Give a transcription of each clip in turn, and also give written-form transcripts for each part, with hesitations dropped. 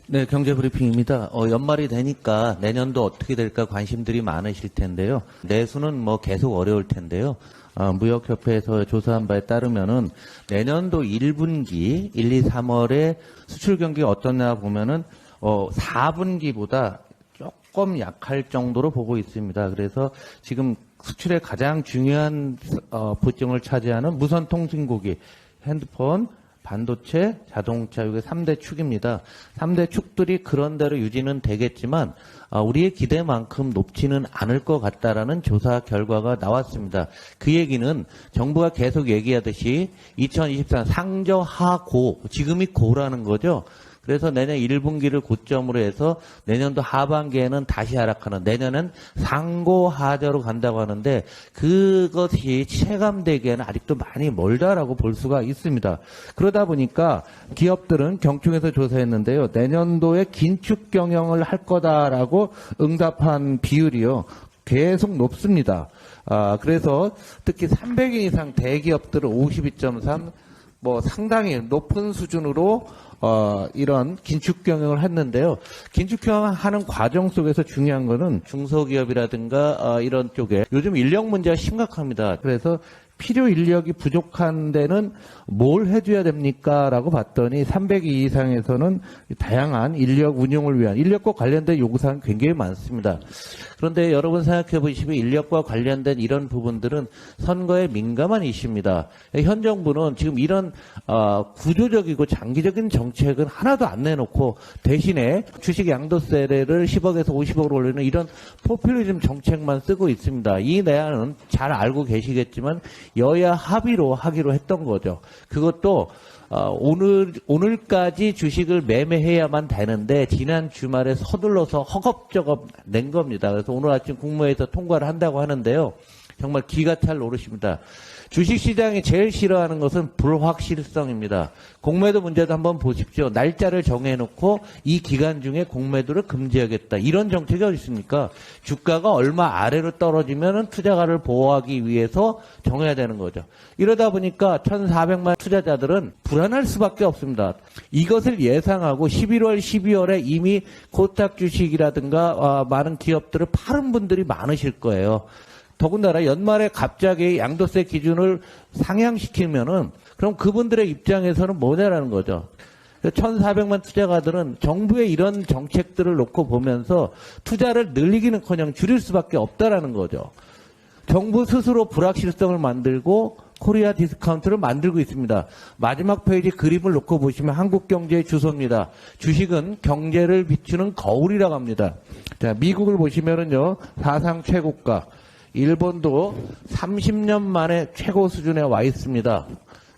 네, 경제브리핑입니다. 연말이 되니까 내년도 어떻게 될까 관심들이 많으실 텐데요. 내수는 뭐 계속 어려울 텐데요. 무역협회에서 조사한 바에 따르면은 내년도 1분기 1, 2, 3월에 수출 경기가 어떠냐 보면은 4분기보다 조금 약할 정도로 보고 있습니다. 그래서 지금 수출의 가장 중요한 보증을 차지하는 무선 통신고기, 핸드폰, 반도체, 자동차, 이게 3대 축입니다. 3대 축들이 그런대로 유지는 되겠지만 우리의 기대만큼 높지는 않을 것 같다라는 조사 결과가 나왔습니다. 그 얘기는 정부가 계속 얘기하듯이 2024 상저하고, 지금이 고라는 거죠. 그래서 내년 1분기를 고점으로 해서 내년도 하반기에는 다시 하락하는, 내년은 상고하저로 간다고 하는데 그것이 체감되기에는 아직도 많이 멀다라고 볼 수가 있습니다. 그러다 보니까 기업들은 경총에서 조사했는데요. 내년도에 긴축 경영을 할 거다라고 응답한 비율이요. 계속 높습니다. 그래서 특히 300인 이상 대기업들은 52.3, 상당히 높은 수준으로 이런 긴축 경영을 했는데요. 긴축 경영하는 과정 속에서 중요한 거는 중소기업이라든가 이런 쪽에 요즘 인력 문제가 심각합니다. 그래서 필요 인력이 부족한 데는 뭘 해줘야 됩니까? 라고 봤더니 300위 이상에서는 다양한 인력 운용을 위한 인력과 관련된 요구사항이 굉장히 많습니다. 그런데 여러분 생각해 보시면 인력과 관련된 이런 부분들은 선거에 민감한 이슈입니다. 현 정부는 지금 이런 구조적이고 장기적인 정책은 하나도 안 내놓고 대신에 주식 양도세를 10억에서 50억으로 올리는 이런 포퓰리즘 정책만 쓰고 있습니다. 이 내용은 잘 알고 계시겠지만 여야 합의로 하기로 했던 거죠. 그것도 오늘까지 주식을 매매해야만 되는데 지난 주말에 서둘러서 허겁저겁 낸 겁니다. 그래서 오늘 아침 국무회의에서 통과를 한다고 하는데요. 정말 기가 찰 노릇입니다. 주식시장이 제일 싫어하는 것은 불확실성입니다. 공매도 문제도 한번 보십시오. 날짜를 정해놓고 이 기간 중에 공매도를 금지하겠다. 이런 정책이 어디 있습니까? 주가가 얼마 아래로 떨어지면 투자가를 보호하기 위해서 정해야 되는 거죠. 이러다 보니까 1,400만 투자자들은 불안할 수밖에 없습니다. 이것을 예상하고 11월, 12월에 이미 코스닥 주식이라든가 많은 기업들을 팔은 분들이 많으실 거예요. 더군다나 연말에 갑자기 양도세 기준을 상향시키면은 그럼 그분들의 입장에서는 뭐냐라는 거죠. 1,400만 투자가들은 정부의 이런 정책들을 놓고 보면서 투자를 늘리기는커녕 줄일 수밖에 없다라는 거죠. 정부 스스로 불확실성을 만들고 코리아 디스카운트를 만들고 있습니다. 마지막 페이지 그림을 놓고 보시면 한국 경제의 주소입니다. 주식은 경제를 비추는 거울이라고 합니다. 자, 미국을 보시면은요, 사상 최고가. 일본도 30년 만에 최고 수준에 와 있습니다.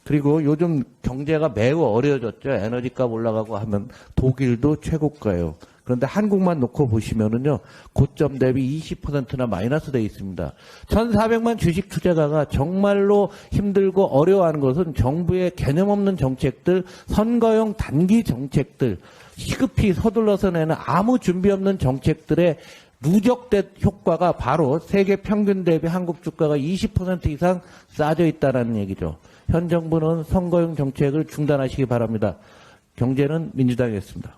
그리고 요즘 경제가 매우 어려워졌죠. 에너지값 올라가고 하면 독일도 최고가예요. 그런데 한국만 놓고 보시면은요, 고점 대비 20%나 마이너스 되어 있습니다. 1,400만 주식 투자가가 정말로 힘들고 어려워하는 것은 정부의 개념 없는 정책들, 선거용 단기 정책들, 시급히 서둘러서 내는 아무 준비 없는 정책들의 누적된 효과가 바로 세계 평균 대비 한국 주가가 20% 이상 싸져 있다는 얘기죠. 현 정부는 선거용 정책을 중단하시기 바랍니다. 경제는 민주당이었습니다.